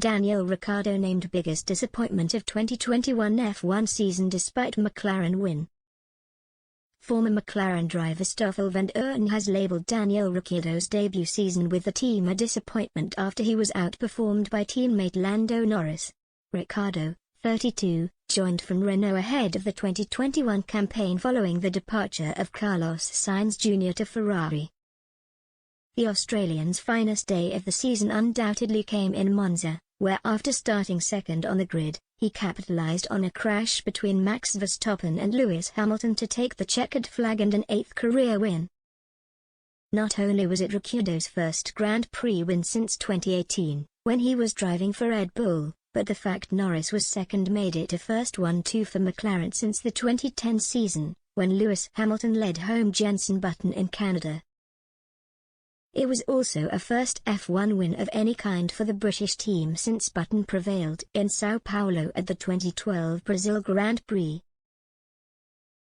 Daniel Ricciardo named biggest disappointment of 2021 F1 season despite McLaren win. Former McLaren driver Stoffel Vandoorne has labelled Daniel Ricciardo's debut season with the team a disappointment after he was outperformed by teammate Lando Norris. Ricciardo, 32, joined from Renault ahead of the 2021 campaign following the departure of Carlos Sainz Jr. to Ferrari. The Australian's finest day of the season undoubtedly came in Monza, where after starting second on the grid, he capitalized on a crash between Max Verstappen and Lewis Hamilton to take the checkered flag and an 8th career win. Not only was it Ricciardo's first Grand Prix win since 2018, when he was driving for Red Bull, but the fact Norris was second made it a first 1-2 for McLaren since the 2010 season, when Lewis Hamilton led home Jenson Button in Canada. It was also a first F1 win of any kind for the British team since Button prevailed in São Paulo at the 2012 Brazil Grand Prix.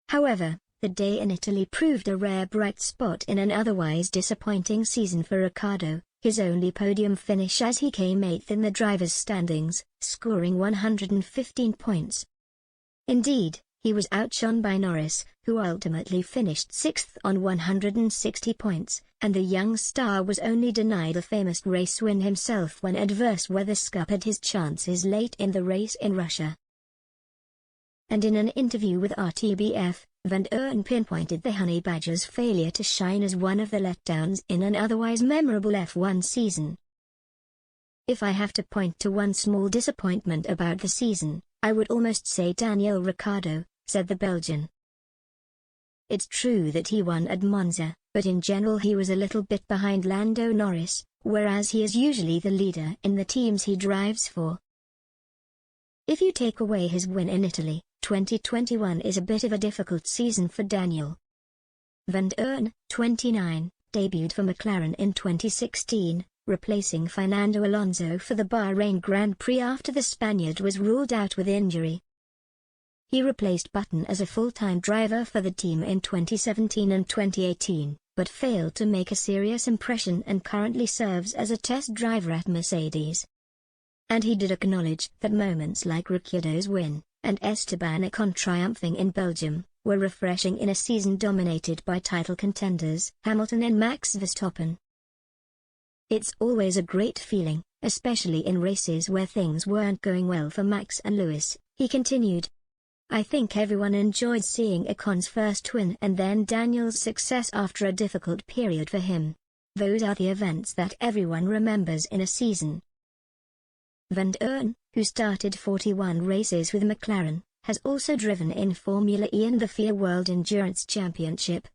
However, the day in Italy proved a rare bright spot in an otherwise disappointing season for Ricciardo, his only podium finish as he came 8th in the drivers' standings, scoring 115 points. Indeed, he was outshone by Norris, who ultimately finished 6th on 160 points, and the young star was only denied a famous race win himself when adverse weather scuppered his chances late in the race in Russia. And in an interview with RTBF, Vandoorne pinpointed the Honey Badger's failure to shine as one of the letdowns in an otherwise memorable F1 season. "If I have to point to one small disappointment about the season, I would almost say Daniel Ricciardo," said the Belgian. It's true that he won at Monza, but in general he was a little bit behind Lando Norris, whereas he is usually the leader in the teams he drives for. If you take away his win in Italy, 2021 is a bit of a difficult season for Daniel. Vandoorne, 29, debuted for McLaren in 2016, replacing Fernando Alonso for the Bahrain Grand Prix after the Spaniard was ruled out with injury. He replaced Button as a full-time driver for the team in 2017 and 2018, but failed to make a serious impression and currently serves as a test driver at Mercedes. And he did acknowledge that moments like Ricciardo's win, and Esteban Ocon triumphing in Belgium, were refreshing in a season dominated by title contenders Hamilton and Max Verstappen. "It's always a great feeling, especially in races where things weren't going well for Max and Lewis," he continued. "I think everyone enjoyed seeing Ocon's first win and then Daniel's success after a difficult period for him. Those are the events that everyone remembers in a season." Vandoorne, who started 41 races with McLaren, has also driven in Formula E and the FIA World Endurance Championship,